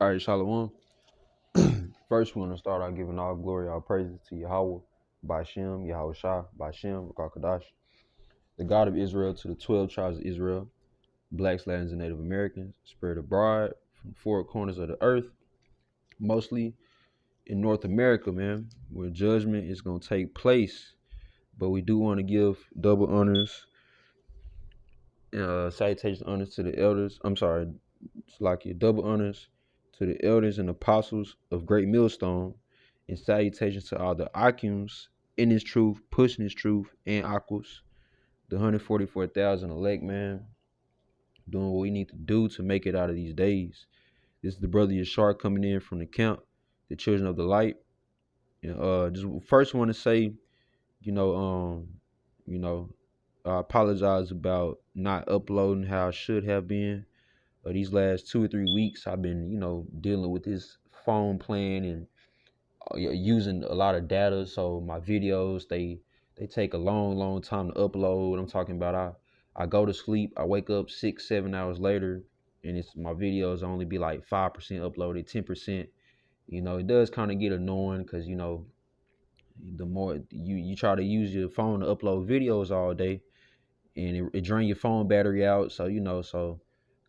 All right, Shalom. First, we want to start out giving all glory, all praises to Yahweh, Bashem, Yahweh Shah, Bashem, Rakadash, the God of Israel, to the 12 tribes of Israel, blacks, Latins, and Native Americans, spread abroad from four corners of the earth, mostly in North America, man, where judgment is going to take place. But we do want to give double honors, salutations, honors to the elders. I'm sorry, it's like your double honors to the elders and apostles of Great Millstone, and salutations to all the Akims in this truth, pushing this truth, and Aquas, the 144,000 elect, man, doing what we need to do to make it out of these days. This is the brother Yashar coming in from the camp, the children of the light. And just first want to say, you know, um, you know, I apologize about not uploading how I should have been. These last 2 or 3 weeks, I've been, dealing with this phone plan and using a lot of data. So my videos, they take a long time to upload. I'm talking about I go to sleep, I wake up 6, 7 hours later, and it's my videos only be like 5% uploaded, 10%. It does kind of get annoying because the more you try to use your phone to upload videos all day, and it drain your phone battery out. So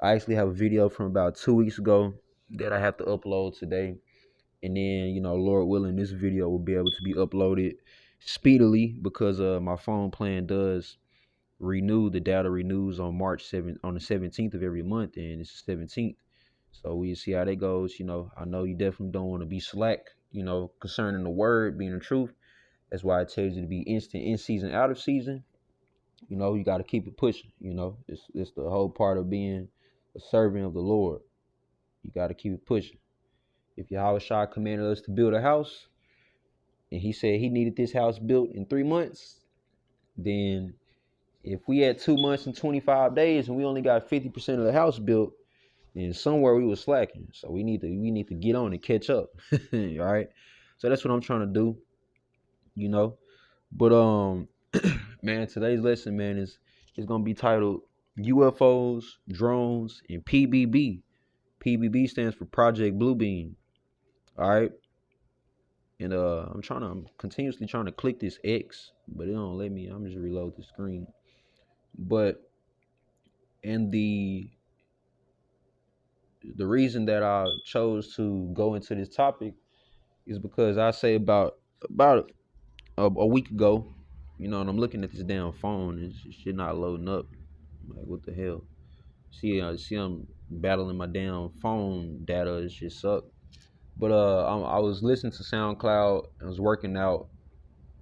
I actually have a video from about 2 weeks ago that I have to upload today. And then, Lord willing, this video will be able to be uploaded speedily because my phone plan does renew. The data renews on March 7th, on the 17th of every month, and it's the 17th. So we see how that goes. I know you definitely don't want to be slack, concerning the word being the truth. That's why it tells you to be instant in season, out of season. You got to keep it pushing. It's the whole part of being a servant of the Lord. You got to keep it pushing. If Yahweh Shah commanded us to build a house, and he said he needed this house built in 3 months, then if we had 2 months and 25 days and we only got 50% of the house built, then somewhere we was slacking. So we need to get on and catch up. All right. So that's what I'm trying to do, you know. But man, today's lesson, man, is gonna be titled UFOs, Drones, and PBB. PBB stands for Project Bluebeam. All right. And I'm continuously trying to click this X, but it don't let me. I'm just reload the screen. But and the reason that I chose to go into this topic is because I say about a week ago, and I'm looking at this damn phone and shit not loading up. I'm like, what the hell? See, I'm battling my damn phone data. It shit suck. But I was listening to SoundCloud. I was working out,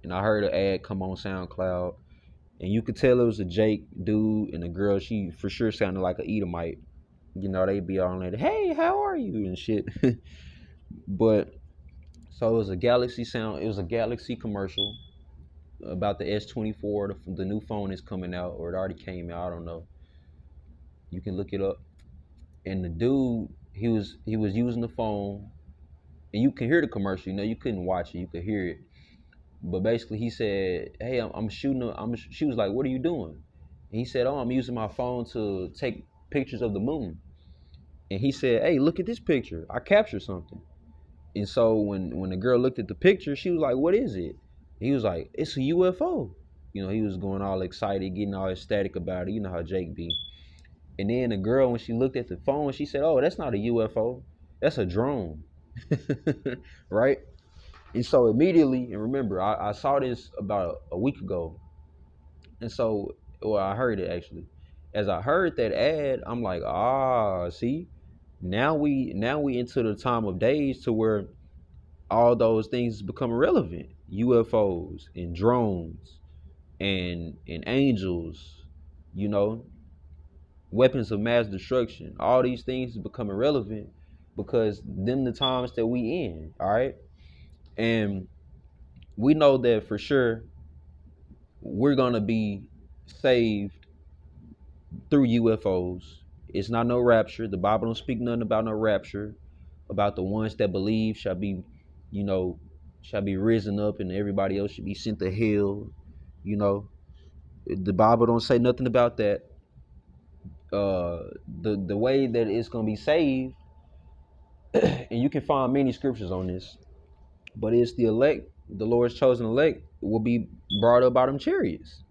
and I heard an ad come on SoundCloud, and you could tell it was a Jake dude and a girl. She for sure sounded like a Edomite. They be all like, "Hey, how are you?" and shit. But so it was a Galaxy sound. It was a Galaxy commercial about the S24. The new phone is coming out, or it already came out. I don't know. You can look it up. And the dude, he was using the phone, and you can hear the commercial. You couldn't watch it. You could hear it. But basically, he said, "Hey, I'm shooting." She was like, "What are you doing?" And he said, "Oh, I'm using my phone to take pictures of the moon." And he said, "Hey, look at this picture. I captured something." And so when the girl looked at the picture, she was like, "What is it?" He was like, "It's a UFO." He was going all excited, getting all ecstatic about it. You know how Jake be. And then the girl, when she looked at the phone, she said, "Oh, that's not a UFO. That's a drone." Right? And so immediately, and remember, I saw this about a week ago. And so, well, I heard it actually. As I heard that ad, I'm like, see, now we into the time of days to where all those things become irrelevant. UFOs and drones and angels, you know, weapons of mass destruction. All these things become irrelevant because them the times that we in, all right? And we know that for sure we're gonna be saved through UFOs. It's not no rapture. The Bible don't speak nothing about no rapture. About the ones that believe you know, shall be risen up, and everybody else should be sent to hell. You know, the Bible don't say nothing about that. The way that it's gonna be saved And you can find many scriptures on this, but it's the elect, the Lord's chosen elect, will be brought up by them chariots.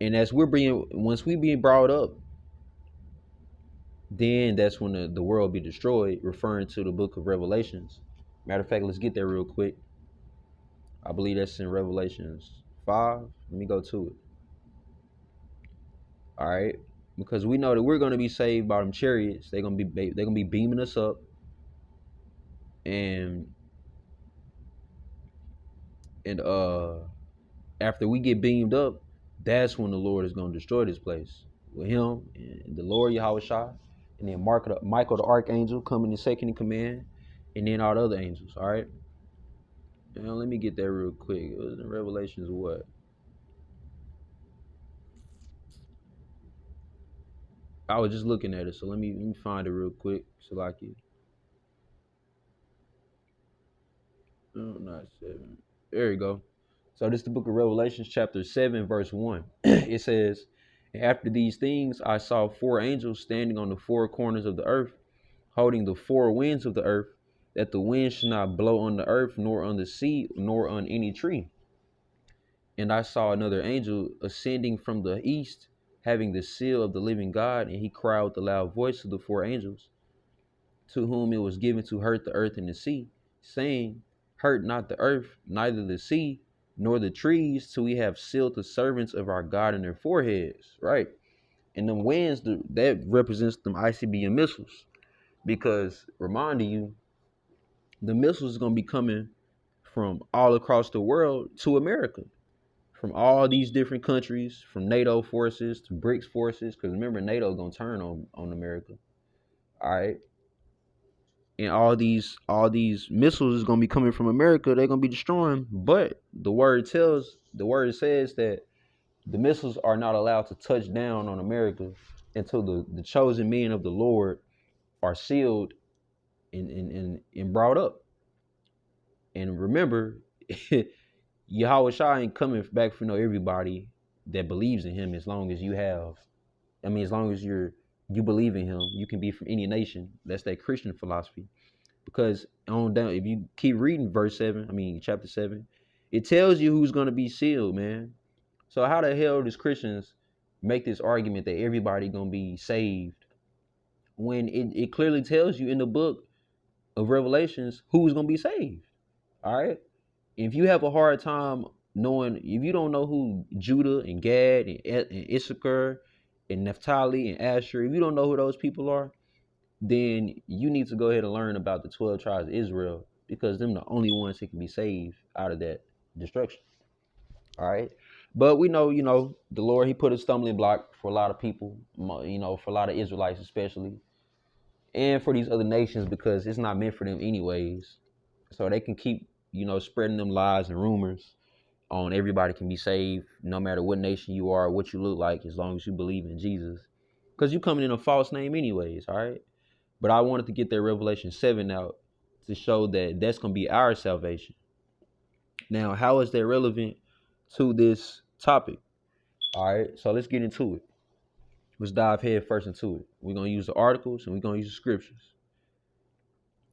And as we're being, once we being brought up, then that's when the world be destroyed, referring to the book of Revelations. Matter of fact, let's get there real quick. I believe that's in Revelations 5. Let me go to it. All right. Because we know that we're gonna be saved by them chariots. They're gonna be beaming us up. And after we get beamed up, that's when the Lord is gonna destroy this place. With him and the Lord Yahweh Shai, and then Michael the Archangel coming in second in command, and then all the other angels. All right. Now let me get that real quick. It was in Revelations what? I was just looking at it, so let me find it real quick. Salaki. No, not 7. There you go. So this is the book of Revelations, chapter 7, verse 1. It says, after these things I saw 4 angels standing on the 4 corners of the earth, holding the 4 winds of the earth, that the wind should not blow on the earth, nor on the sea, nor on any tree. And I saw another angel ascending from the east, having the seal of the living God, and he cried with a loud voice to the 4 angels, to whom it was given to hurt the earth and the sea, saying, hurt not the earth, neither the sea, nor the trees, till we have sealed the servants of our God in their foreheads. Right. And them winds, that represents them ICBM missiles. Because reminding you, the missiles is going to be coming from all across the world to America. From all these different countries, from NATO forces to BRICS forces. Because remember, NATO going to turn on America. All right. And all these missiles is gonna be coming from America. They're gonna be destroying. But the word says that the missiles are not allowed to touch down on America until the chosen men of the Lord are sealed and brought up. And remember, Yahweh Shai ain't coming back for everybody that believes in him. As long as as long as you believe in him, you can be from any nation. That's that Christian philosophy. Because on down, if you keep reading chapter 7, it tells you who's going to be sealed, man. So how the hell does Christians make this argument that everybody going to be saved when it clearly tells you in the book of Revelations who's going to be saved? All right. If you have a hard time knowing, if you don't know who Judah and Gad and Issachar and Naphtali and Asher, if you don't know who those people are, then you need to go ahead and learn about the 12 tribes of Israel, because them the only ones that can be saved out of that destruction. All right. But we know, the Lord, he put a stumbling block for a lot of people, for a lot of Israelites especially, and for these other nations, because it's not meant for them anyways. So they can keep, spreading them lies and rumors on everybody can be saved, no matter what nation you are, what you look like, as long as you believe in Jesus. Because you coming in a false name anyways, all right? But I wanted to get that Revelation 7 out to show that that's going to be our salvation. Now, how is that relevant to this topic? All right, so let's get into it. Let's dive head first into it. We're going to use the articles and we're going to use the scriptures.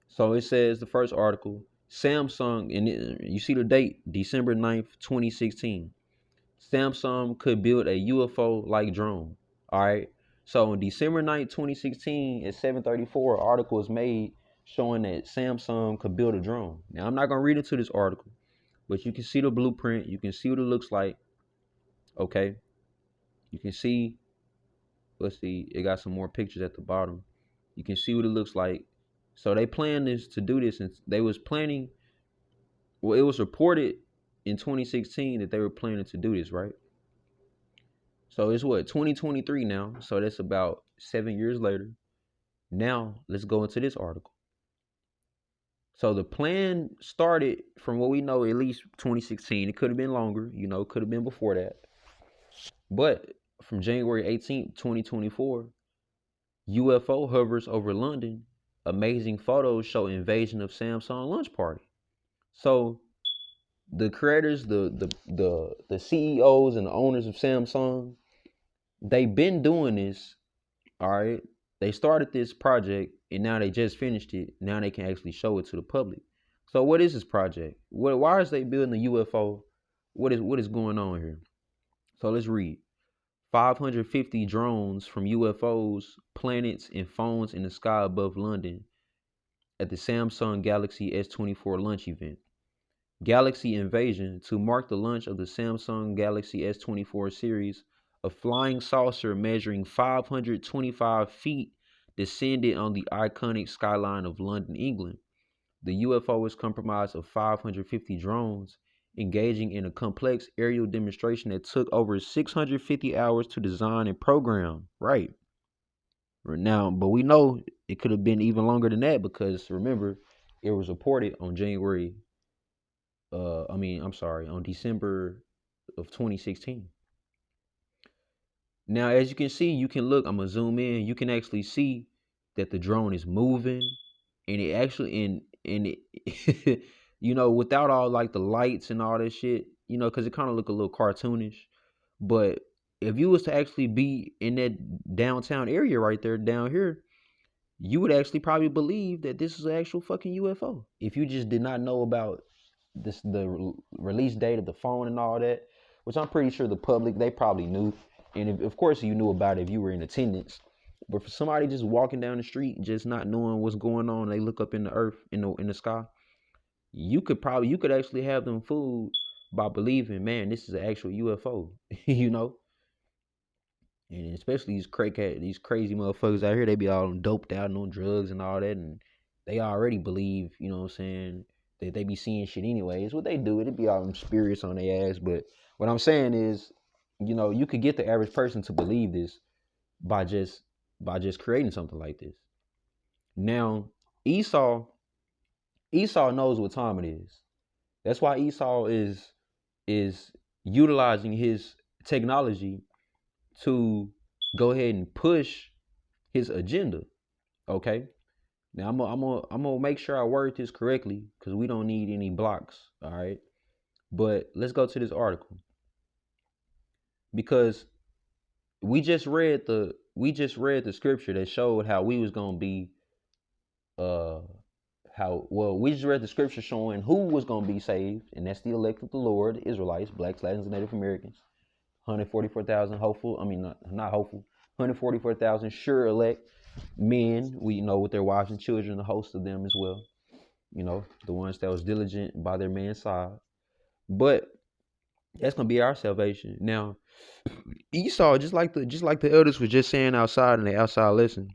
So it says, the first article, Samsung, and you see the date, December 9th, 2016. Samsung could build a UFO-like drone. All right. So on December 9th, 2016, at 7:34, an article was made showing that Samsung could build a drone. Now, I'm not going to read into this article, but you can see the blueprint. You can see what it looks like. Okay. You can see, let's see, it got some more pictures at the bottom. You can see what it looks like. So they planned to do this, and they was planning, well, it was reported in 2016 that they were planning to do this, right? So it's what, 2023 now. So that's about 7 years later. Now let's go into this article. So the plan started, from what we know, at least 2016. It could have been longer, could have been before that. But from January 18th, 2024, UFO hovers over London. Amazing photos show invasion of Samsung launch party. So the creators, the CEOs and the owners of Samsung, they've been doing this, all right, They started this project and now they just finished it. Now they can actually show it to the public. So what is this project? Why is they building a UFO? What is going on here? So let's read. 550 drones from UFOs, planets, and phones in the sky above London at the Samsung Galaxy S24 launch event. Galaxy Invasion, to mark the launch of the Samsung Galaxy S24 series, a flying saucer measuring 525 feet descended on the iconic skyline of London, England. The UFO is comprised of 550 drones engaging in a complex aerial demonstration that took over 650 hours to design and program. Right. Now, but we know it could have been even longer than that because remember, it was reported on on December of 2016. Now, as you can see, you can look, I'm gonna zoom in, you can actually see that the drone is moving and it actually and it without all like the lights and all that shit, because it kind of look a little cartoonish. But if you was to actually be in that downtown area right there down here, you would actually probably believe that this is an actual fucking UFO. If you just did not know about the release date of the phone and all that, which I'm pretty sure the public, they probably knew. And of course you knew about it if you were in attendance. But for somebody just walking down the street, just not knowing what's going on, they look up in the earth, in the sky, you could actually have them fooled by believing, man, this is an actual UFO, you know. And especially these crazy motherfuckers out here, they be all doped out and on drugs and all that, and they already believe, you know what I'm saying, that they be seeing shit anyways. What they do, it be all them spirits on their ass. But what I'm saying is, you could get the average person to believe this by just creating something like this. Now, Esau knows what time it is. That's why Esau is utilizing his technology to go ahead and push his agenda. Okay. Now I'm gonna make sure I word this correctly because we don't need any blocks. All right. But let's go to this article because we just read the scripture that showed how we was gonna be we just read the scripture showing who was gonna be saved, and that's the elect of the Lord, the Israelites, blacks, Latins, and Native Americans. 144,000 hopeful, not hopeful, 144,000 sure elect men, we know, with their wives and children, a host of them as well, the ones that was diligent by their man's side. But that's gonna be our salvation. Now, Esau, just like the elders was just saying outside in the outside lesson,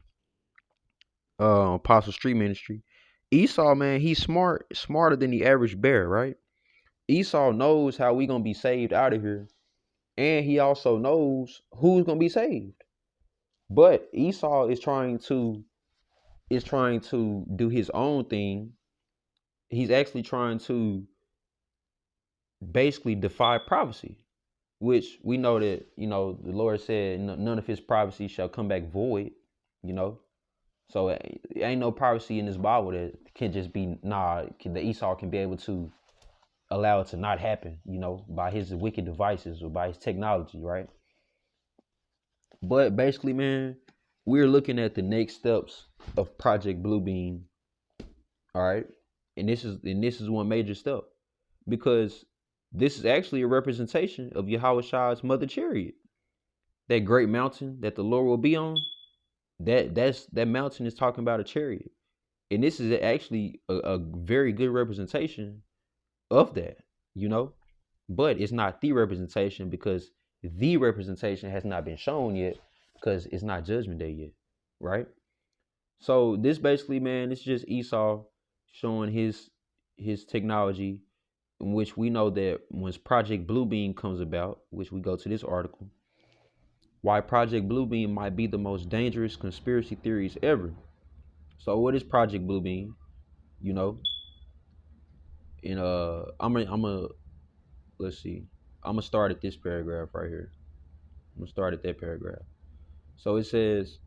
Apostle Street Ministry, Esau, man, he's smarter than the average bear, right? Esau knows how we gonna be saved out of here, and he also knows who's gonna be saved. But Esau is trying to do his own thing. He's actually trying to basically defy prophecy, which we know that, the Lord said none of his prophecy shall come back void, So it ain't no prophecy in this Bible that can just be, the Esau can be able to allow it to not happen, by his wicked devices or by his technology, right? But basically, man, we're looking at the next steps of Project Bluebeam. All right. And this is one major step, because this is actually a representation of Yahweh mother chariot. That great mountain that the Lord will be on, that mountain is talking about a chariot. And this is actually a very good representation of that, but it's not the representation, because the representation has not been shown yet, because it's not Judgment Day yet, right? So this basically, man, it's just Esau showing his technology, in which we know that once Project Bluebeam comes about, which we go to this article, why Project Bluebeam might be the most dangerous conspiracy theories ever. So what is Project Bluebeam? And let's see. I'm gonna start at this paragraph right here. I'm gonna start at that paragraph. So it says,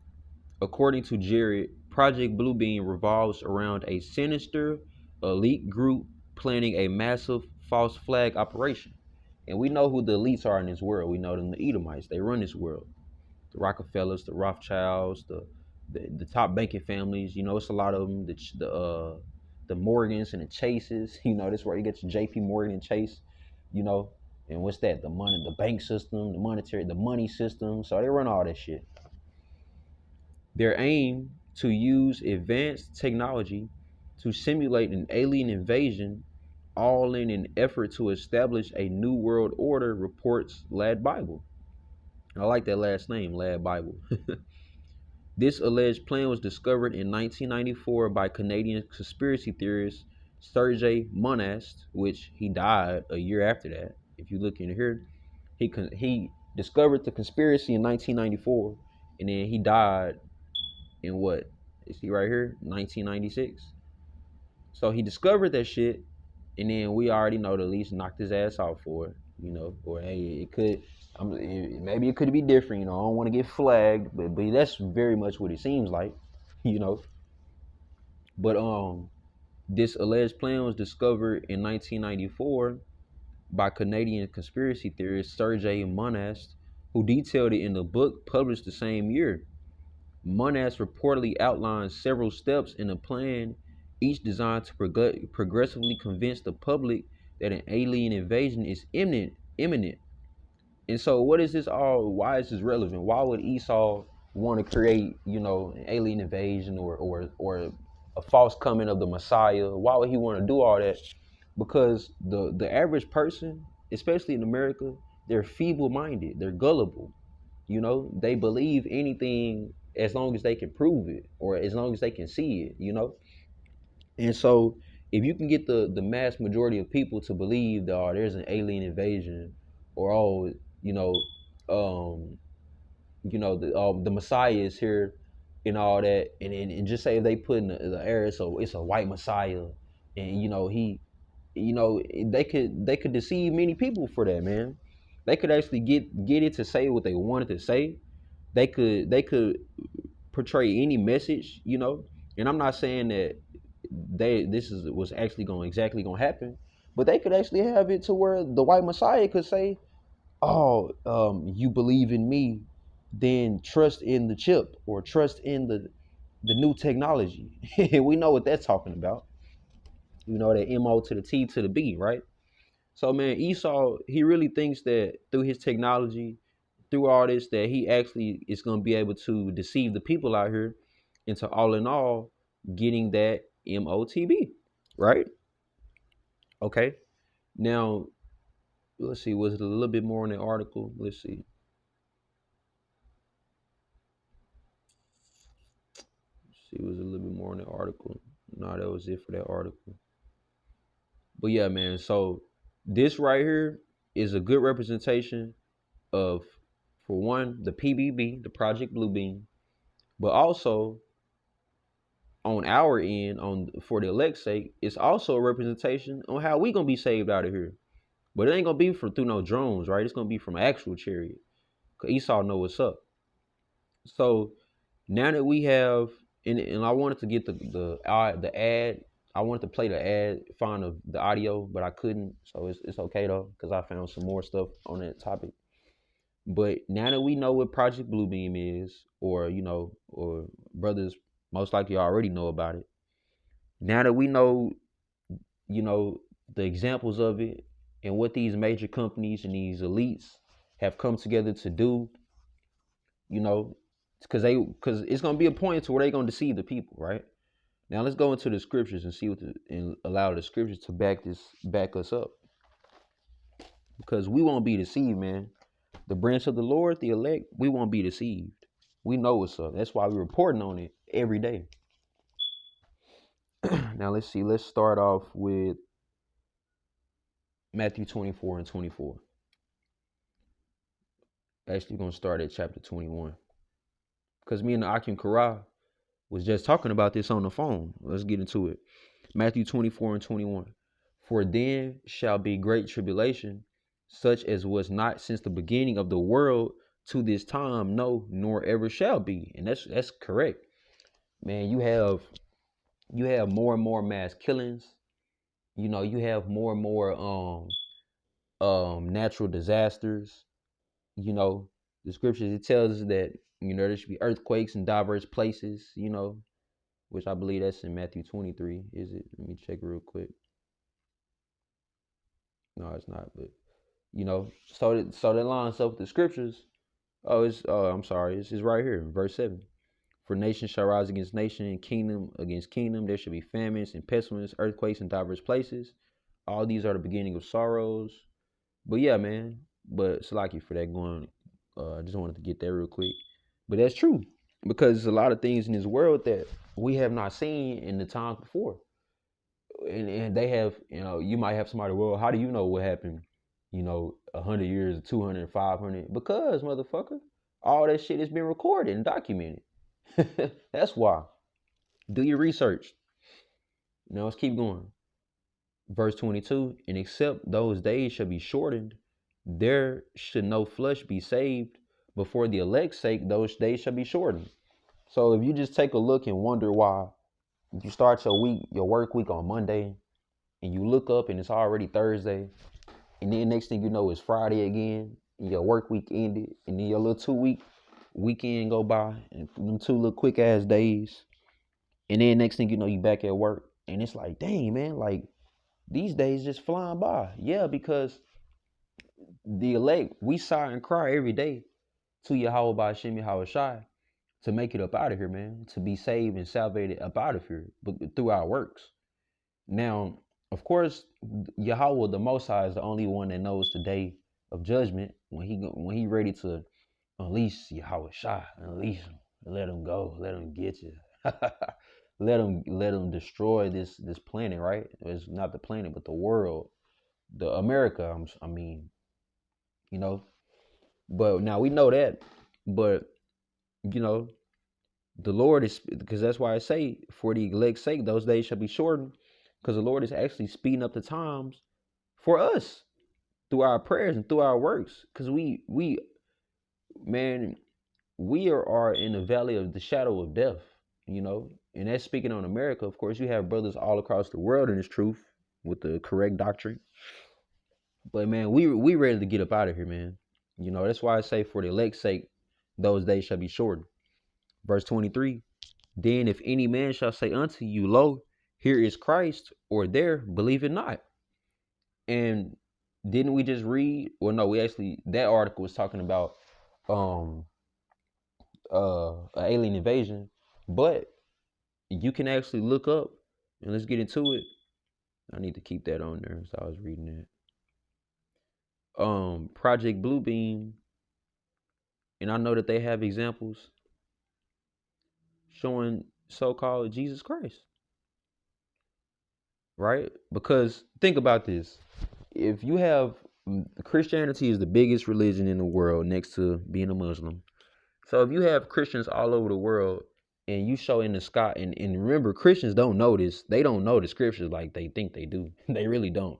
according to Jared, Project Bluebeam revolves around a sinister elite group planning a massive false flag operation. And we know who the elites are in this world. We know them, the Edomites. They run this world. The Rockefellers, the Rothschilds, the the top banking families. You know, it's a lot of them. The Morgans and the Chases. You know, this is where you get your J.P. Morgan and Chase. You know, and what's that? The money, the bank system, the money system. So they run all that shit. Their aim to use advanced technology to simulate an alien invasion, all in an effort to establish a new world order, reports Lad Bible. I like that last name, Lad Bible. This alleged plan was discovered in 1994 by Canadian conspiracy theorist Sergei Monast, which he died a year after that. If you look in here, he discovered the conspiracy in 1994, and then he died in what? You see right here, 1996. So he discovered that shit, and then we already know the least knocked his ass out for it, you know. Or hey, it could, maybe it could be different, you know. I don't want to get flagged, but that's very much what it seems like, you know. But this alleged plan was discovered in 1994 by Canadian conspiracy theorist Sergei Monast, who detailed it in a book published the same year. Monast reportedly outlined several steps in a plan, each designed to progressively convince the public that an alien invasion is imminent. And so, what is this all? Why is this relevant? Why would Esau want to create, you know, an alien invasion or a false coming of the Messiah? Why would he want to do all that? Because the average person, especially in America, they're feeble-minded, they're gullible. You know, they believe anything as long as they can prove it or as long as they can see it, you know? And so if you can get the mass majority of people to believe that oh, there's an alien invasion or oh, you know, um, the Messiah is here and all that, and just say if they put in the air so it's a white Messiah and you know they could deceive many people for that, man. They could actually get it to say what they wanted to say. They could portray any message, you know. And I'm not saying that this is was actually going exactly going to happen, but they could actually have it to where the white Messiah could say, "Oh, you believe in me, then trust in the chip or trust in the new technology." We know what that's talking about. You know, that MO to the T to the B, right? So man, Esau, he really thinks that through his technology, through all this, that he actually is going to be able to deceive the people out here into all in all getting that MOTB, right? Okay. Now, let's see, was it a little bit more in the article? Let's see. See, was it a little bit more in the article? No, that was it for that article. But yeah, man, so this right here is a good representation of, for one, the PBB, the Project Bluebeam, but also on our end, on for the elect's sake, it's also a representation on how we gonna be saved out of here. But it ain't gonna be through no drones, right? It's gonna be from an actual chariot. Cause Esau know what's up. So now that we have, and I wanted to get the ad. I wanted to play the ad, find the audio, but I couldn't. So it's okay though, because I found some more stuff on that topic. But now that we know what Project Bluebeam is, or you know, or brothers most likely already know about it. Now that we know, you know, the examples of it and what these major companies and these elites have come together to do, you know, because it's gonna be a point to where they're gonna deceive the people, right? Now let's go into the scriptures and see and allow the scriptures to back us up, because we won't be deceived, man. The branch of the Lord, the elect, we won't be deceived. We know what's up. That's why we're reporting on it every day. Now let's see. Let's start off with Matthew 24 and 24. Actually, we're going to start at chapter 21. Because me and the Akim Kara was just talking about this on the phone. Let's get into it. Matthew 24 and 21. For then shall be great tribulation, such as was not since the beginning of the world to this time, no, nor ever shall be. And that's correct. Man, you have more and more mass killings. You know, you have more and more natural disasters. You know, the scriptures, it tells us that There should be earthquakes in diverse places, which I believe that's in Matthew 23. Is it? Let me check real quick. No, it's not. But so that lines up with the scriptures. I'm sorry. It's right here, verse 7. For nation shall rise against nation, and kingdom against kingdom. There shall be famines and pestilence, earthquakes in diverse places. All these are the beginning of sorrows. But yeah, man. But Salaki for that going. I just wanted to get that real quick. But that's true. Because there's a lot of things in this world that we have not seen in the times before. And they have, you might have somebody, well, how do you know what happened, 100 years, 200, 500? Because, motherfucker, all that shit has been recorded and documented. That's why. Do your research. Now let's keep going. Verse 22, and except those days shall be shortened, there should no flesh be saved. Before the elect's sake, those days shall be shortened. So if you just take a look and wonder why you start your work week on Monday, and you look up and it's already Thursday, and then next thing you know it's Friday again, and your work week ended, and then your little 2-week weekend go by, and them 2 little quick ass days, and then next thing you know you back at work, and it's like, dang man, like these days just flying by. Yeah, because the elect, we sigh and cry every day to Yahweh by Hashem Yahweh Shai to make it up out of here, man, to be saved and salvated up out of here, but through our works. Now, of course, Yahweh the Most High is the only one that knows the day of judgment when he ready to unleash Yahweh Shai, unleash him, let him go, let him get you, let him destroy this planet, right? It's not the planet, but the world, the America. I mean, But now we know that, but the Lord is, because that's why I say, for the elect's sake, those days shall be shortened, because the Lord is actually speeding up the times for us through our prayers and through our works. Because we are in the valley of the shadow of death, and that's speaking on America. Of course, you have brothers all across the world in this truth with the correct doctrine. But man, we ready to get up out of here, man. That's why I say, for the elect's sake, those days shall be shortened. Verse 23, then if any man shall say unto you, lo, here is Christ, or there, believe it not. And didn't we just read? Well, no, that article was talking about an alien invasion, but you can actually look up, and let's get into it. I need to keep that on there, so I was reading that. Project Bluebeam, and I know that they have examples showing so-called Jesus Christ, right? Because think about this. If you have, Christianity is the biggest religion in the world next to being a Muslim. So if you have Christians all over the world and you show in the sky, and remember, Christians don't know this. They don't know the scriptures like they think they do. They really don't.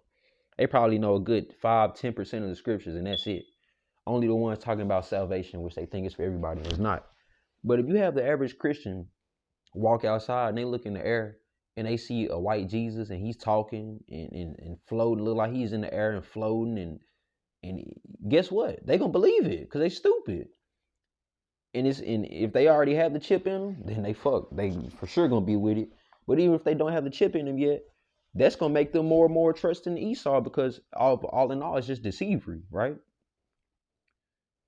They probably know a good 5-10% of the scriptures, and that's it. Only the ones talking about salvation, which they think is for everybody, and it's not. But if you have the average Christian walk outside and they look in the air and they see a white Jesus and he's talking and floating, look like he's in the air and floating, and guess what? They gonna believe it because they stupid. And if they already have the chip in them, then they for sure gonna be with it. But even if they don't have the chip in them yet, that's gonna make them more and more trusting Esau, because all in all, it's just deceivery, right?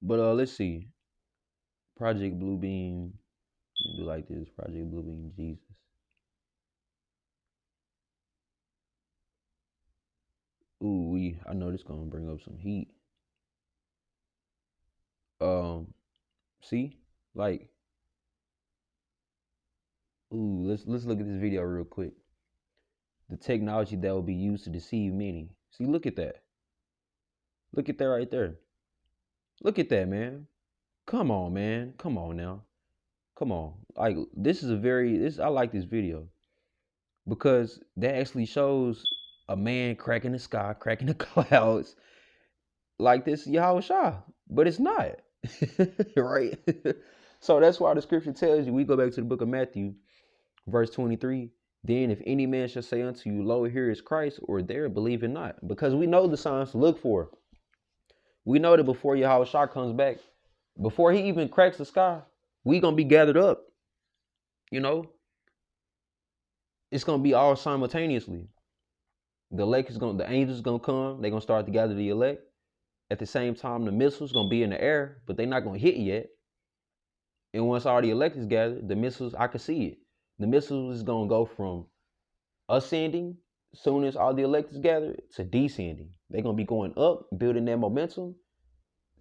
But let's see. Project Bluebeam. Do like this. Project Bluebeam Jesus. Ooh, I know this gonna bring up some heat. See, like, let's look at this video real quick. The technology that will be used to deceive many. See, look at that. Look at that right there. Look at that, man. Come on, man. Come on now. Come on. Like, I like this video because that actually shows a man cracking the sky, cracking the clouds, like this Yahweh Shah, but it's not. Right? So that's why the scripture tells you, we go back to the book of Matthew, verse 23, then if any man shall say unto you, lo, here is Christ, or there, believe it not. Because we know the signs to look for. We know that before Yahweh Shah comes back, before he even cracks the sky, We gonna be gathered up, you know. It's gonna be all simultaneously. The angels gonna come, they're gonna start to gather the elect. At the same time, the missiles gonna be in the air, but they're not gonna hit yet. And once all the elect is gathered, the missiles, I can see it. The missiles is gonna go from ascending, soon as all the elect is gathered, to descending. They're gonna be going up, building that momentum,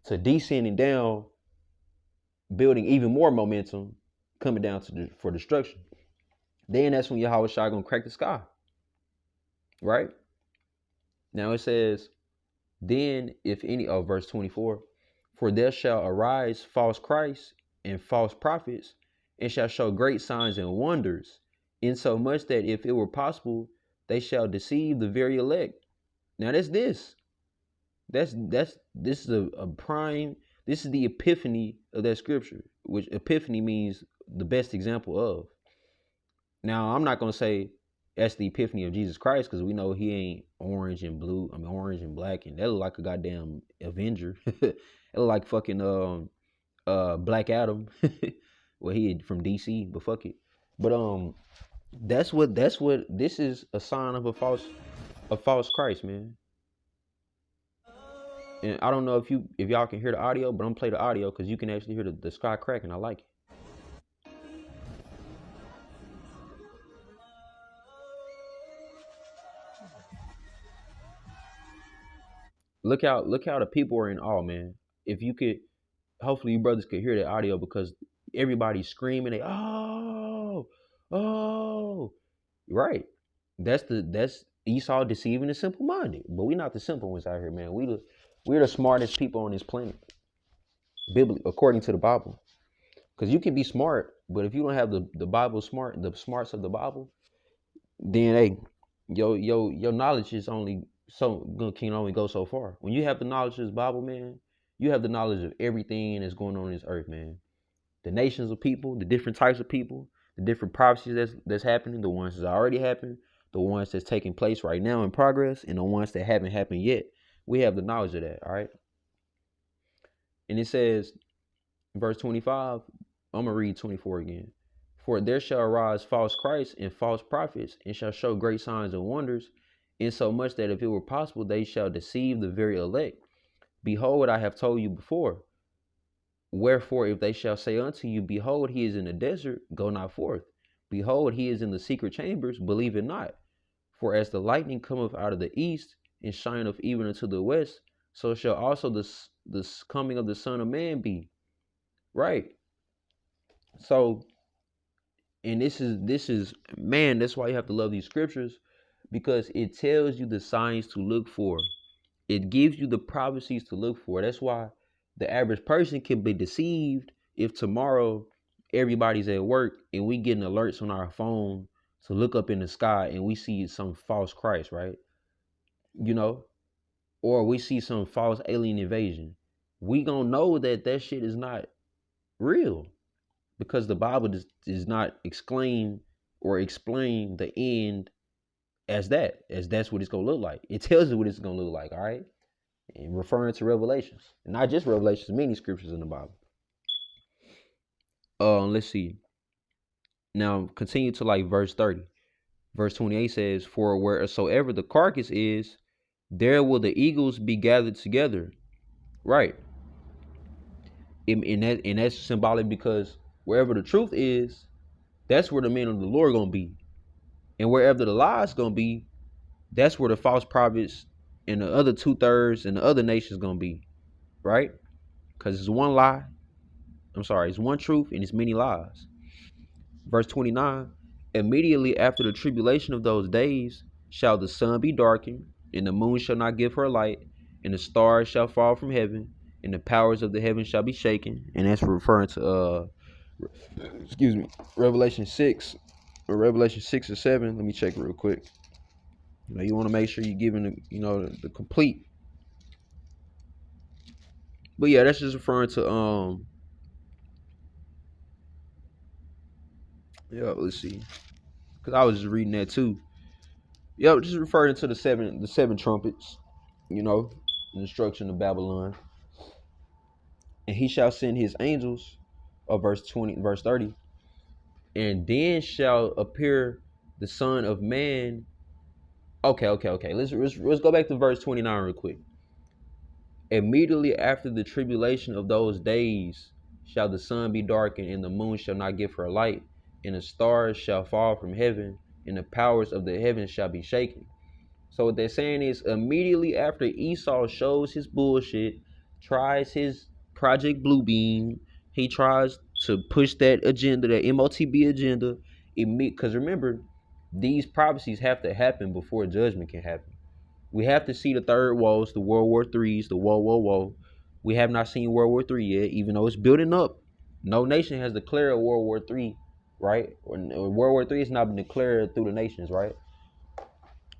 to descending down, building even more momentum, coming down for destruction. Then that's when Yahweh Shai gonna crack the sky. Right? Now it says, then if any, verse 24, for there shall arise false Christs and false prophets, and shall show great signs and wonders, insomuch that if it were possible, they shall deceive the very elect. Now that's this. This is a prime, this is the epiphany of that scripture, which epiphany means the best example of. Now I'm not gonna say that's the epiphany of Jesus Christ, because we know he ain't orange and blue. I mean orange and black, and that look like a goddamn Avenger. It look like fucking Black Adam. Well, he from DC, but fuck it. But that's what this is, a sign of a false Christ, man. And I don't know if y'all can hear the audio, but I'm gonna play the audio because you can actually hear the sky cracking. I like it. Look how the people are in awe, man. If you could, hopefully you brothers could hear the audio, because everybody's screaming. They oh, right. That's Esau deceiving the simple minded, but we not the simple ones out here, man. We're the smartest people on this planet, biblically, according to the Bible. Because you can be smart, but if you don't have the Bible smart, the smarts of the Bible, then hey, your knowledge is only can only go so far. When you have the knowledge of this Bible, man, you have the knowledge of everything that's going on in this earth, man. The nations of people, the different types of people, the different prophecies that's happening, the ones that's already happened, the ones that's taking place right now in progress, and the ones that haven't happened yet. We have the knowledge of that, all right? And it says, verse 25, I'm going to read 24 again. For there shall arise false Christs and false prophets, and shall show great signs and wonders, insomuch that if it were possible, they shall deceive the very elect. Behold, I have told you before. Wherefore, if they shall say unto you, behold, he is in the desert, go not forth. Behold, he is in the secret chambers, believe it not. For as the lightning cometh out of the east, and shineth even unto the west, so shall also the coming of the Son of Man be. Right. So, and this is man, that's why you have to love these scriptures, because it tells you the signs to look for. It gives you the prophecies to look for. That's why the average person can be deceived if tomorrow everybody's at work and we getting alerts on our phone to look up in the sky and we see some false Christ, right? You know, or we see some false alien invasion. We gonna know that shit is not real, because the Bible does not exclaim or explain the end as that's what it's gonna look like. It tells you what it's gonna look like, all right? And referring to Revelations, and not just Revelations, many scriptures in the Bible. Let's see. Now continue to like verse 30. Verse 28 says, for wheresoever the carcass is, there will the eagles be gathered together. Right. And that's symbolic, because wherever the truth is, that's where the men of the Lord gonna be. And wherever the lies gonna be, that's where the false prophets and the other 2/3 and the other nations gonna be. Right? Because it's one lie. It's one truth and it's many lies. Verse 29, immediately after the tribulation of those days shall the sun be darkened, and the moon shall not give her light, and the stars shall fall from heaven, and the powers of the heavens shall be shaken. And that's referring to Revelation 6 or Revelation 6 or 7. Let me check real quick. You want to make sure you're giving the complete. But yeah, that's just referring to let's see, because I was just reading that too. Just referring to the seven trumpets, the destruction of Babylon. And he shall send his angels verse 20, verse 30. And then shall appear the Son of Man. Okay. Let's go back to verse 29 real quick. Immediately after the tribulation of those days shall the sun be darkened, and the moon shall not give her light, and the stars shall fall from heaven, and the powers of the heavens shall be shaken. So what they're saying is immediately after Esau shows his bullshit, tries his Project Bluebeam, he tries to push that agenda, that MOTB agenda, because remember, these prophecies have to happen before judgment can happen. We have to see the third woes, the World War Threes, the whoa. We have not seen World War Three yet, even though it's building up. No nation has declared World War Three, right? Or World War Three has not been declared through the nations, right?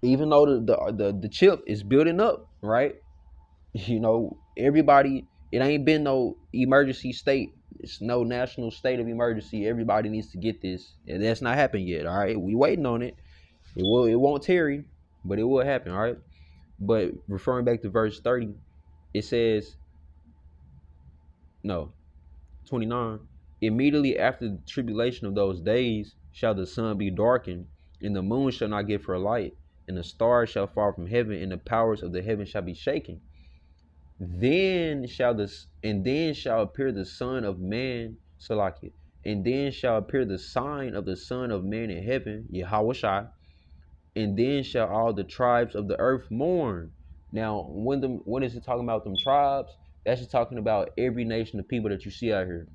Even though the chip is building up, right? You know, everybody, it ain't been no emergency state. It's no national state of emergency. Everybody needs to get this, and that's not happened yet. All right, we waiting on it. It won't tarry, but it will happen. All right. But referring back to verse 30, it says, no, 29. Immediately after the tribulation of those days shall the sun be darkened, and the moon shall not give her light, and the stars shall fall from heaven, and the powers of the heaven shall be shaken. Then shall appear the Son of Man, Salakia, and then shall appear the sign of the Son of Man in heaven, Yahweh, and then shall all the tribes of the earth mourn. Now, when is it talking about them tribes? That's just talking about every nation of people that you see out here.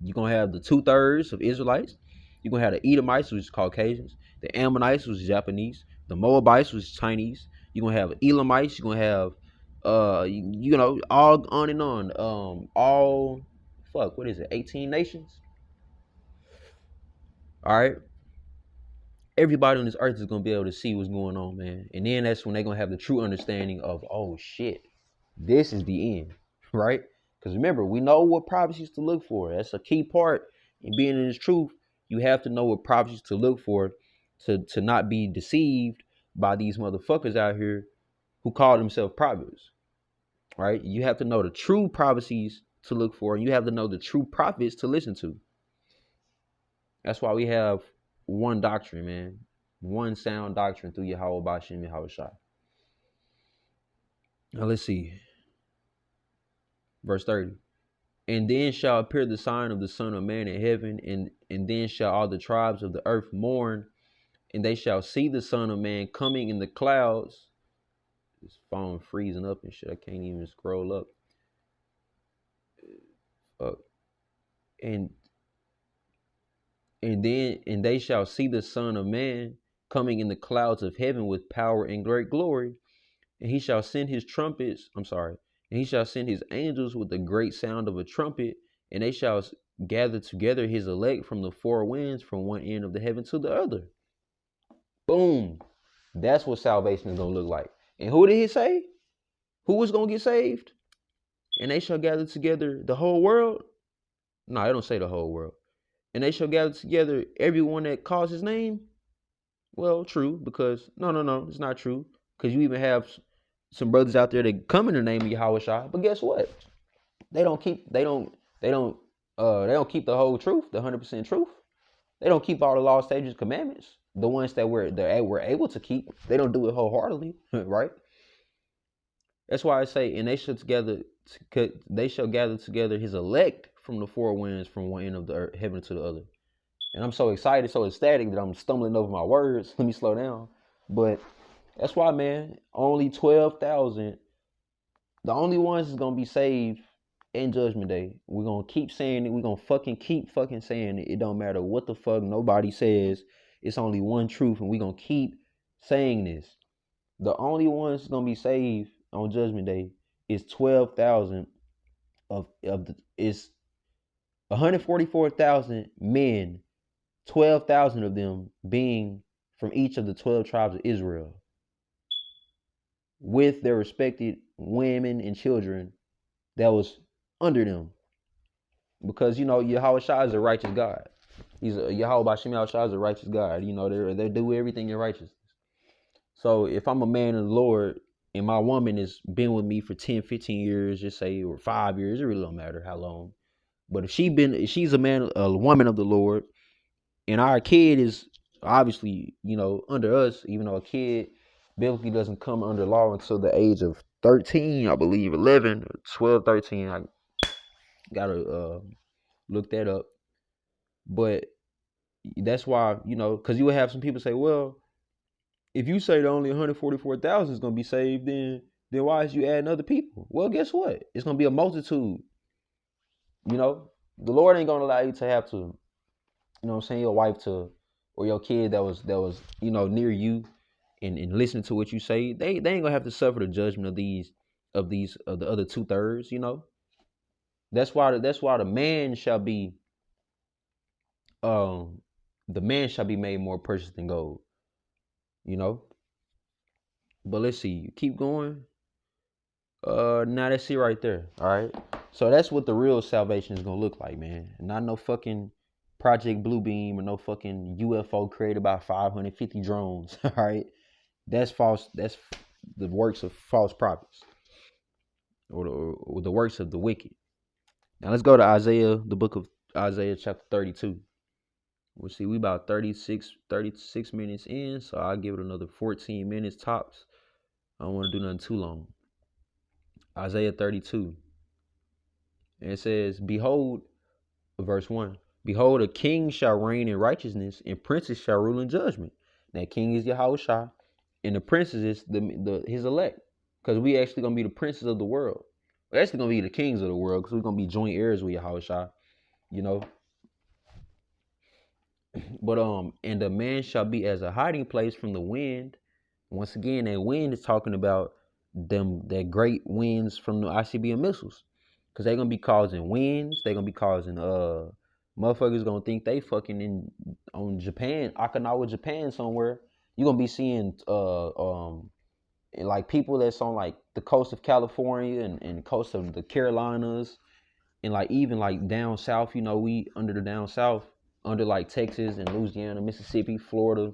You're gonna have the 2/3 of Israelites. You're gonna have the Edomites, which is Caucasians, the Ammonites, which is Japanese, the Moabites, which is Chinese. You're gonna have Elamites. You're gonna have you know, all on and on. What is it? 18 nations. All right. Everybody on this earth is gonna be able to see what's going on, man. And then that's when they're gonna have the true understanding of, oh shit, this is the end, right? Because remember, we know what prophecies to look for. That's a key part in being in this truth. You have to know what prophecies to look for to not be deceived by these motherfuckers out here who call themselves prophets, right? You have to know the true prophecies to look for, and you have to know the true prophets to listen to. That's why we have one doctrine, man. One sound doctrine through Yahweh Bashim Yahweh Shai. Now let's see. Verse 30. And then shall appear the sign of the Son of Man in heaven, and then shall all the tribes of the earth mourn, and they shall see the Son of Man coming in the clouds. This phone freezing up and shit. I can't even scroll up. And they shall see the Son of Man coming in the clouds of heaven with power and great glory. And he shall send his and he shall send his angels with the great sound of a trumpet, and they shall gather together his elect from the four winds, from one end of the heaven to the other. Boom. That's what salvation is going to look like. And who did he say? Who was going to get saved? And they shall gather together the whole world? No, I don't say the whole world. And they shall gather together everyone that calls his name? Well, true, because no, it's not true. Because you even have some brothers out there that come in the name of Yahweh Shai, but guess what? They don't keep the whole truth, the 100% truth. They don't keep all the law, statutes, commandments. The ones that we're able to keep, they don't do it wholeheartedly, right? That's why I say, and they shall gather together his elect from the four winds, from one end of the earth, heaven to the other. And I'm so excited, so ecstatic that I'm stumbling over my words. Let me slow down. But that's why, man, only 12,000. The only ones that's gonna be saved in Judgment Day. We're gonna keep saying it. We're gonna keep saying it. It don't matter what the fuck nobody says. It's only one truth, and we're gonna keep saying this. The only ones that's gonna be saved on Judgment Day is 12,000 is 144,000 men. 12,000 of them being from each of the 12 tribes of Israel, with their respected women and children that was under them. Because, you know, Yahweh Shai is a righteous God. He's a Yahweh Bashim Yahweh Shai is a righteous God. You know, they do everything in righteousness. So if I'm a man of the Lord and my woman has been with me for 10, 15 years, just say, or 5 years, it really don't matter how long. But if she's a woman of the Lord, and our kid is obviously, under us, even though a kid biblically doesn't come under law until the age of 13, I believe, 11, 12, 13. I gotta look that up. But that's why, because you would have some people say, well, if you say that only 144,000 is gonna be saved, then why is you adding other people? Well, guess what? It's gonna be a multitude. The Lord ain't gonna allow you to have to, what I'm saying, your wife to, or your kid that was near you, and listening to what you say. They ain't gonna have to suffer the judgment of the other 2/3. That's why um the man shall be made more precious than gold. You know. But let's see. Keep going. Now that's it right there. All right. So that's what the real salvation is gonna look like, man. Not no fucking Project Bluebeam or no fucking UFO created by 550 drones. All right. That's false. That's the works of false prophets, or the works of the wicked. Now let's go to Isaiah, the book of Isaiah, chapter 32. We'll see, we about 36 minutes in, so I'll give it another 14 minutes tops. I don't want to do nothing too long. Isaiah 32. And it says, behold, verse 1, behold, a king shall reign in righteousness, and princes shall rule in judgment. That king is Yahushua, and the princes is his elect. Because we actually going to be the princes of the world. We're actually going to be the kings of the world, because we're going to be joint heirs with Yahushua, But and the man shall be as a hiding place from the wind. Once again, that wind is talking about that great winds from the ICBM missiles. Because they're gonna be causing winds, they're gonna be causing motherfuckers gonna think they fucking on Japan, Okinawa, Japan somewhere. You're gonna be seeing like people that's on like the coast of California and coast of the Carolinas, and like even like down south, we under the down south, under like Texas and Louisiana, Mississippi, Florida,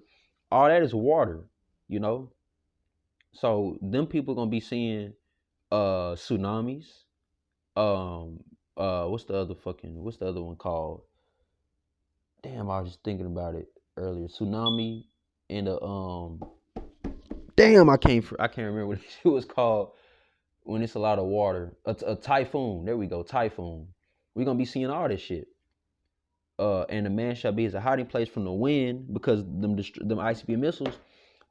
all that is water, you know. So them people gonna be seeing tsunamis. What's the other one called? Damn, I was just thinking about it earlier. Tsunami and damn, I can't remember what it was called when it's a lot of water. A typhoon. There we go, typhoon. We're gonna be seeing all this shit. And the man shall be as a hiding place from the wind, because them ICBM missiles,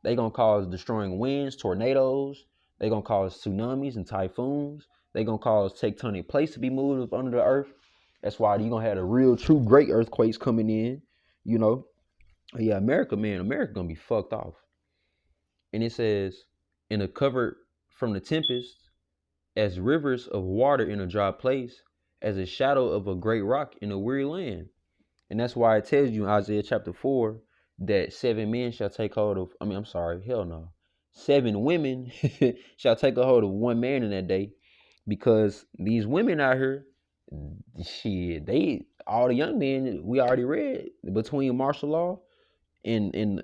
they gonna cause destroying winds, tornadoes. They gonna cause tsunamis and typhoons. They gonna cause tectonic plates to be moved up under the earth. That's why you gonna have the real, true, great earthquakes coming in. Yeah, America gonna be fucked off. And it says, in a covered from the tempest, as rivers of water in a dry place, as a shadow of a great rock in a weary land. And that's why it tells you in Isaiah chapter 4 that 7 men shall take hold of, I'm sorry, hell no. 7 women shall take a hold of 1 man in that day, because these women out here, shit, all the young men we already read, between martial law and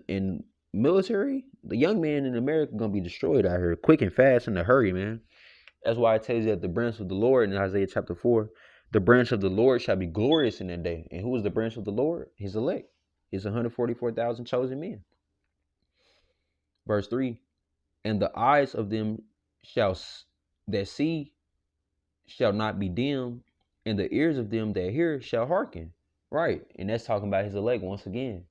military, the young men in America gonna be destroyed out here quick and fast in a hurry, man. That's why it tells you that the branch of the Lord in Isaiah chapter 4, the branch of the Lord shall be glorious in that day. And who is the branch of the Lord? His elect. His 144,000 chosen men. Verse 3, and the eyes of them that see shall not be dim, and the ears of them that hear shall hearken. Right. And that's talking about his elect once again.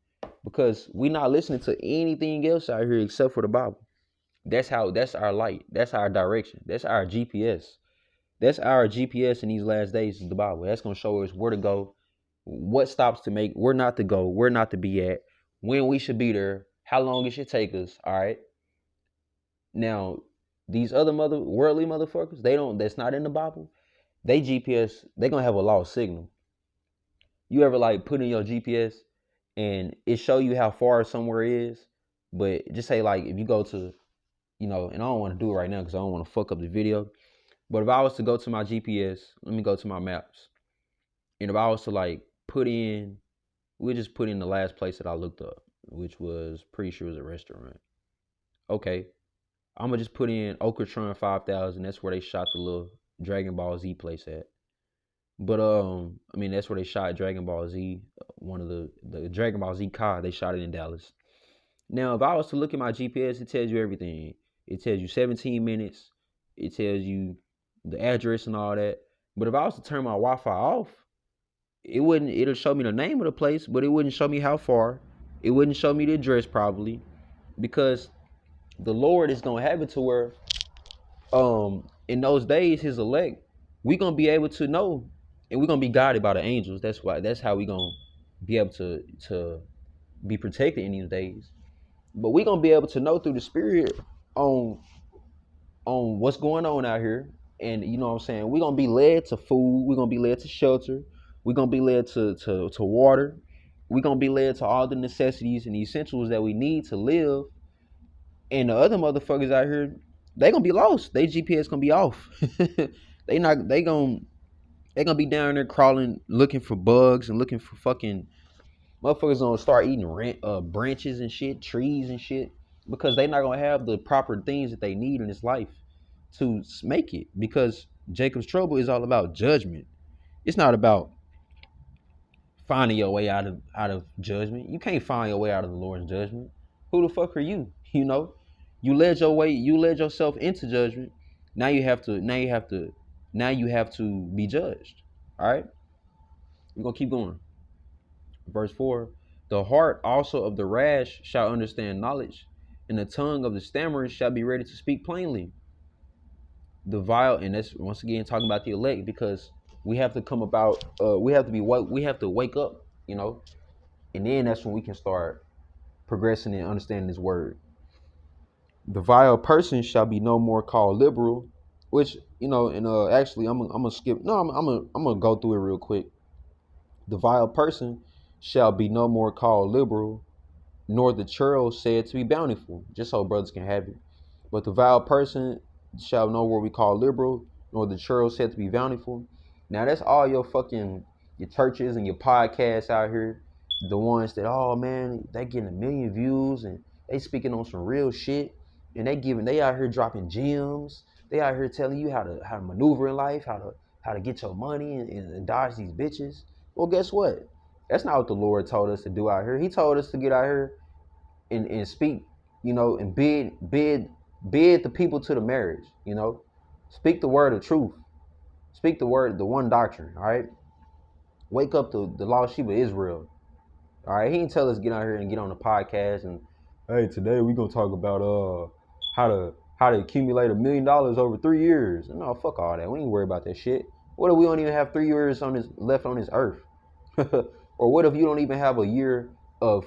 Because we're not listening to anything else out here except for the Bible. That's our light. That's our direction. That's our GPS. That's our GPS in these last days is the Bible. That's going to show us where to go, what stops to make, where not to go, where not to be at, when we should be there, how long it should take us. All right. Now, these other worldly motherfuckers, that's not in the Bible. They GPS, they going to have a lost signal. You ever like put in your GPS and it show you how far somewhere is, but just say like if you go to, and I don't want to do it right now because I don't want to fuck up the video. But if I was to go to my GPS, let me go to my maps. And if I was to like we'll just put in the last place that I looked up, which was pretty sure it was a restaurant. Okay. I'm going to just put in Okratron 5000. That's where they shot the little Dragon Ball Z place at. But I mean that's where they shot Dragon Ball Z, one of the Dragon Ball Z car. They shot it in Dallas. Now, if I was to look at my GPS, it tells you everything. It tells you 17 minutes. It tells you the address and all that. But if I was to turn my Wi-Fi off, it wouldn't. It'll show me the name of the place, but it wouldn't show me how far. It wouldn't show me the address probably, because the Lord is gonna have it to where, in those days, His elect, we gonna be able to know, and we're gonna be guided by the angels. That's why. That's how we gonna be able to be protected in these days. But we gonna be able to know through the Spirit on on what's going on out here. And you know what I'm saying? We're gonna be led to food, we're gonna be led to shelter, we're gonna be led to water, we're gonna be led to all the necessities and the essentials that we need to live. And the other motherfuckers out here, they gonna be lost. They GPS gonna be off. they not they gonna be down there crawling, looking for bugs and looking for fucking motherfuckers gonna start eating branches and shit, trees and shit, because they not gonna have the proper things that they need in this life to make it. Because Jacob's trouble is all about judgment. It's not about finding your way out of judgment. You can't find your way out of the Lord's judgment. Who the fuck are you? You know, you led yourself into judgment. Now you have to. Now you have to be judged. All right, we're gonna keep going. Verse 4, the heart also of the rash shall understand knowledge, and the tongue of the stammerers shall be ready to speak plainly. The vile, and that's once again talking about the elect, because we have to come about, we have to be we have to wake up, you know, and then that's when we can start progressing and understanding this word. The vile person shall be no more called liberal, which, you know, and actually I'm gonna skip. No, I'm gonna go through it real quick. The vile person shall be no more called liberal, nor the churl said to be bountiful, just so brothers can have it. But the vile person shall know what we call liberal, nor the churl said to be bountiful. Now that's all your churches and your podcasts out here, the ones that, oh man, they getting 1 million views and they speaking on some real shit, and they out here dropping gems. They out here telling you how to maneuver in life, how to get your money and dodge these bitches. Well, guess what? That's not what the Lord told us to do out here. He told us to get out here and speak, you know, and bid the people to the marriage, you know. Speak the word of truth. Speak the word, the one doctrine, all right? Wake up the lost sheep of Israel. All right. He didn't tell us to get out here and get on the podcast and, hey, today we're gonna talk about how to accumulate $1 million over 3 years. No, fuck all that. We ain't worry about that shit. What if we don't even have 3 years left on this earth? Or what if you don't even have a year of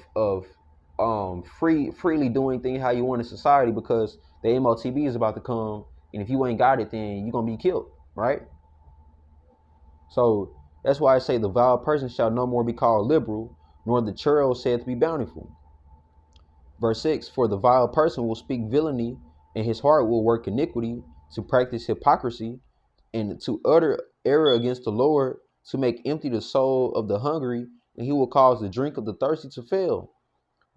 freely doing things how you want in society, because the MOTB is about to come, and if you ain't got it, then you're gonna be killed, right? So that's why I say the vile person shall no more be called liberal, nor the churl said to be bountiful. Verse 6, for the vile person will speak villainy, and his heart will work iniquity, to practice hypocrisy, and to utter error against the Lord, to make empty the soul of the hungry, and he will cause the drink of the thirsty to fail.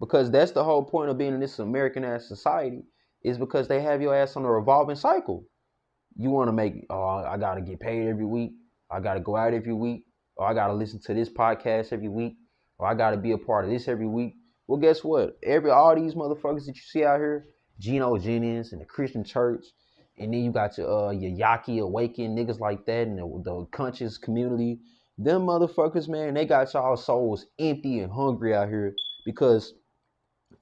Because that's the whole point of being in this American ass society, is because they have your ass on a revolving cycle. You want to make, oh, I got to get paid every week. I got to go out every week. Or I got to listen to this podcast every week. Or I got to be a part of this every week. Well, guess what? All these motherfuckers that you see out here, Geno Jennings and the Christian church, and then you got your Yaki Awaken niggas like that, and the conscious community. Them motherfuckers, man, they got y'all souls empty and hungry out here, because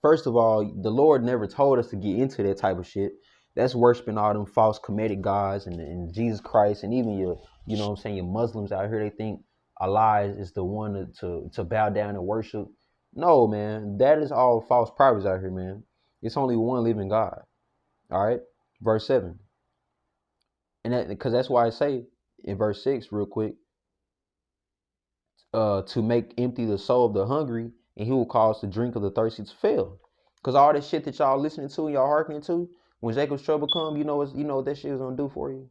first of all, the Lord never told us to get into that type of shit. That's worshiping all them false Kemetic gods and Jesus Christ, and even your, you know what I'm saying, your Muslims out here, they think Allah is the one to bow down and worship. No, man, that is all false prophets out here, man. It's only one living God. All right, verse 7. And that, because that's why I say in verse 6 real quick, to make empty the soul of the hungry, and he will cause the drink of the thirsty to fail. Because all this shit that y'all listening to and y'all hearkening to, when Jacob's trouble come, you know what that shit is gonna do for you?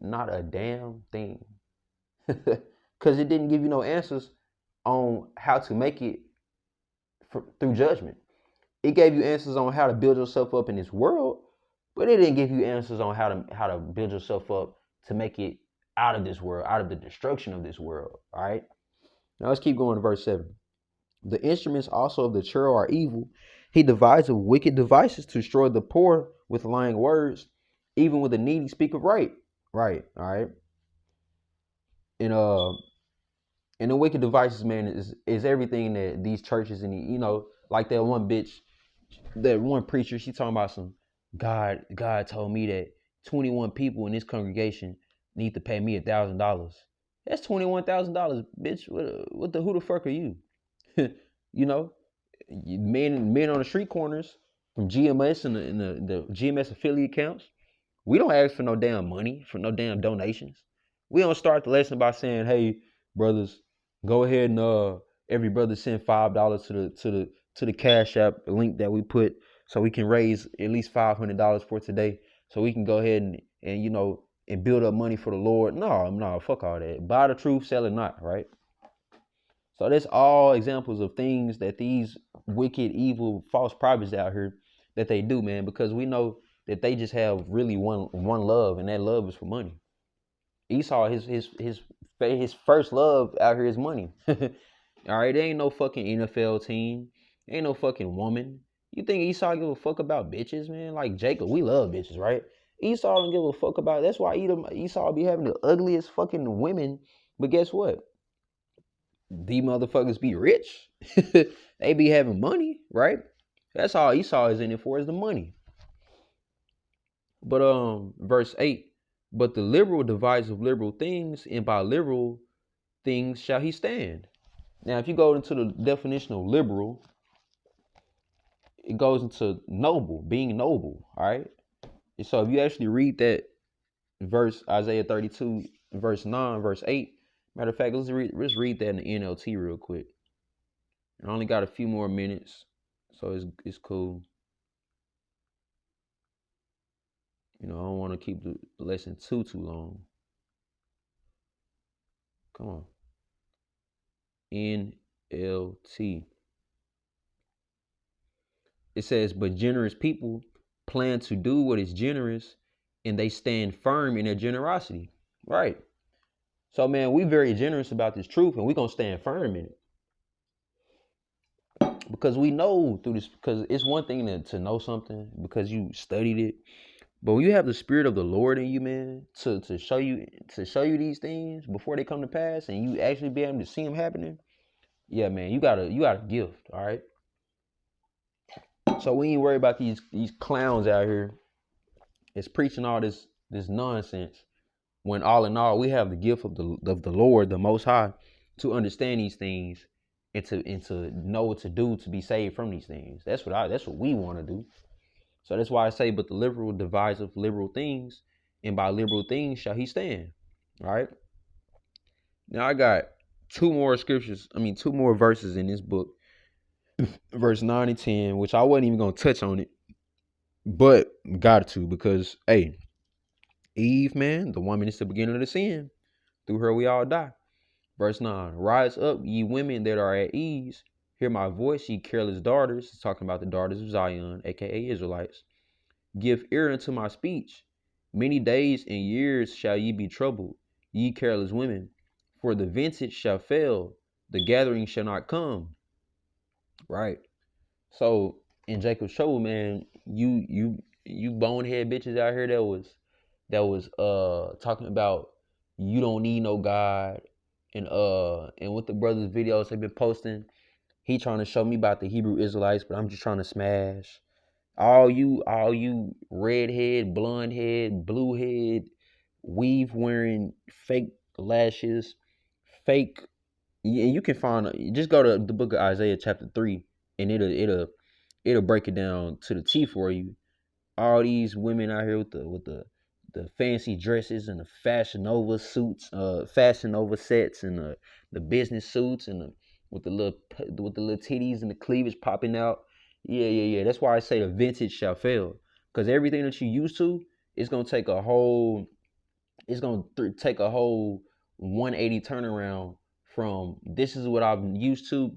Not a damn thing. Because it didn't give you no answers on how to make it through judgment. It gave you answers on how to build yourself up in this world, but it didn't give you answers on how to build yourself up to make it out of this world, out of the destruction of this world. All right. Now let's keep going to verse 7. The instruments also of the churl are evil. He devised wicked devices to destroy the poor with lying words, even with the needy speak of right. Right. All right. And and the wicked devices, man, is everything that these churches and like that one bitch, that one preacher, she talking about some God told me that 21 people in this congregation need to pay me $1,000. That's $21,000, bitch. Who the fuck are you? you know, men on the street corners from GMS and the GMS affiliate accounts. We don't ask for no damn money, for no damn donations. We don't start the lesson by saying, "Hey, brothers, go ahead and every brother send $5 to the Cash App link that we put, so we can raise at least $500 for today, so we can go ahead and build up money for the Lord." No, fuck all that. Buy the truth, sell it not, right? So that's all examples of things that these wicked, evil, false prophets out here that they do, man, because we know that they just have really one love, and that love is for money. Esau, his first love out here is money. All right, there ain't no fucking NFL team, ain't no fucking woman. You think Esau give a fuck about bitches, man? Like Jacob, we love bitches, right? Esau don't give a fuck about. That's why Esau be having the ugliest fucking women. But guess what? The motherfuckers be rich. They be having money, right? That's all Esau is in it for, is the money. But verse 8, but the liberal devises of liberal things, and by liberal things shall he stand. Now, if you go into the definition of liberal, it goes into noble, being noble, all right? And so if you actually read that verse, Isaiah 32, verse 9, verse 8, matter of fact, let's read that in the NLT real quick. I only got a few more minutes, so it's cool. I don't want to keep the lesson too long. Come on. NLT. It says, but generous people plan to do what is generous, and they stand firm in their generosity. Right. So, man, we very generous about this truth, and we're going to stand firm in it. Because we know through this, because it's one thing to know something because you studied it. But when you have the spirit of the Lord in you, man, to show you these things before they come to pass, and you actually be able to see them happening, yeah, man, you got a gift, all right? So we ain't worry about these clowns out here that's preaching all this nonsense, when all in all we have the gift of the Lord, the Most High, to understand these things and to know what to do to be saved from these things. That's what we want to do. So that's why I say, but the liberal deviseth liberal things, and by liberal things shall he stand. All right. Now I got two more verses in this book, verse 9 and 10, which I wasn't even gonna touch on it, but got to, because hey, Eve, man, the woman is the beginning of the sin. Through her we all die. Verse 9, rise up, ye women that are at ease. Hear my voice, ye careless daughters. It's talking about the daughters of Zion, aka Israelites. Give ear unto my speech. Many days and years shall ye be troubled, ye careless women. For the vintage shall fail, the gathering shall not come. Right. So in Jacob's show, man, you bonehead bitches out here that was talking about you don't need no God, and with the brothers' videos they've been posting, he trying to show me about the Hebrew Israelites, but I'm just trying to smash all you redhead, blonde head, blue head, weave wearing, fake lashes, fake. And you can find, just go to the book of Isaiah chapter 3, and it'll break it down to the T for you. All these women out here with the fancy dresses and the Fashion Nova suits, Fashion Nova sets, and the business suits, and with the little titties and the cleavage popping out. Yeah. That's why I say the vintage shall fail, because everything that you used to, it's gonna take a whole 180 turnaround from this is what I'm used to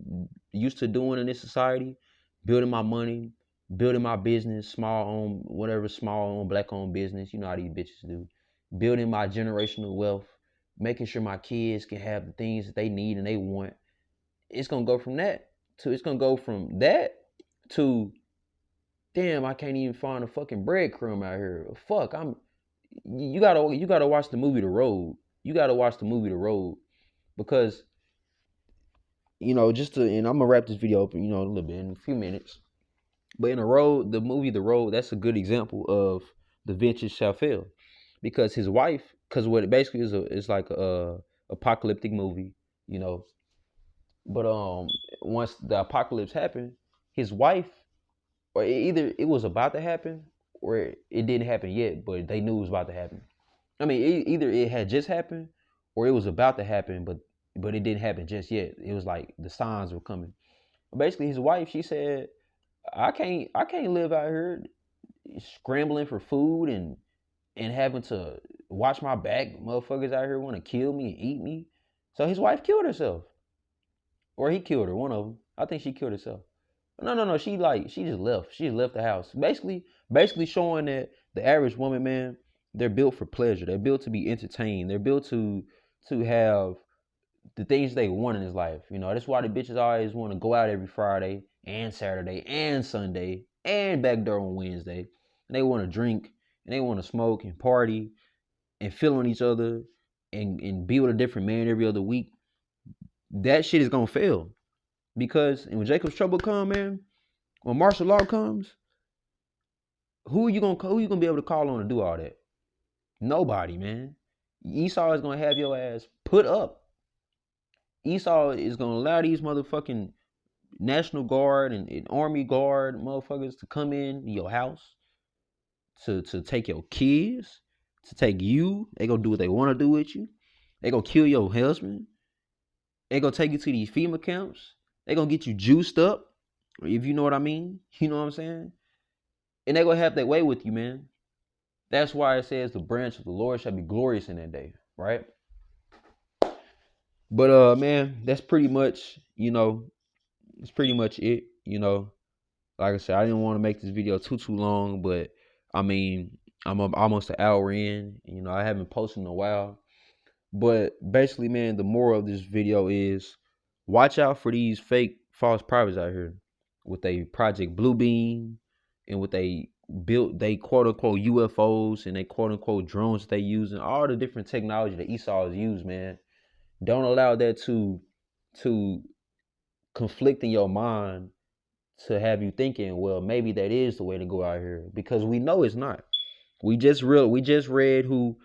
doing in this society, building my money, building my business, small owned black owned business. You know how these bitches do. Building my generational wealth, making sure my kids can have the things that they need and they want. It's gonna go from that to damn, I can't even find a fucking breadcrumb out here. Fuck, you gotta watch the movie The Road. You gotta watch the movie The Road because and I'm gonna wrap this video up, a little bit in a few minutes. But in the movie The Road, that's a good example of the venture shall fail, because his wife, because what it basically is, it's like a apocalyptic movie, you know. But once the apocalypse happened, his wife, or either it was about to happen or it didn't happen yet, but they knew it was about to happen. I mean, either it had just happened or it was about to happen, but it didn't happen just yet. It was like the signs were coming. Basically, his wife, she said, I can't live out here scrambling for food and having to watch my back. Motherfuckers out here want to kill me and eat me. So his wife killed herself, or he killed her. One of them. I think she killed herself. No. She just left. She just left the house. Basically showing that the average woman, man, they're built for pleasure. They're built to be entertained. They're built to have the things they want in his life. That's why the bitches always want to go out every Friday and Saturday and Sunday and back door on Wednesday. And they want to drink and they want to smoke and party and feel on each other and be with a different man every other week. That shit is gonna fail. Because when Jacob's trouble come, man, when martial law comes, who you gonna be able to call on to do all that? Nobody, man. Esau is gonna have your ass put up. Esau is gonna allow these motherfucking National Guard and Army Guard motherfuckers to come in your house to take your kids, to take you. They gonna do what they want to do with you. They gonna kill your husband. They gonna take you to these FEMA camps. They gonna get you juiced up, if you know what I mean. You know what I'm saying? And they gonna have their way with you, man. That's why it says the branch of the Lord shall be glorious in that day, right? But man, that's pretty much, it's pretty much it. Like I said, I didn't want to make this video too long, but I mean, I'm almost an hour in. I haven't posted in a while. But basically, man, the moral of this video is watch out for these fake false prophets out here with a Project Bluebeam and with they quote unquote UFOs and they quote unquote drones they use and all the different technology that Esau has used, man. Don't allow that to conflict in your mind to have you thinking, well, maybe that is the way to go out here, because we know it's not. We just read who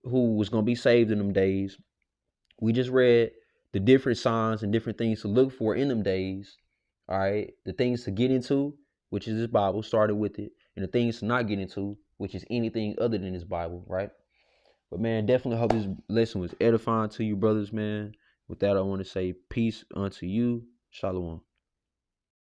was gonna be saved in them days. We just read the different signs and different things to look for in them days. All right, the things to get into, which is this Bible, started with it, and the things to not get into, which is anything other than this Bible, right? But man, definitely hope this lesson was edifying to you, brothers, man. With that, I want to say peace unto you. Shalom.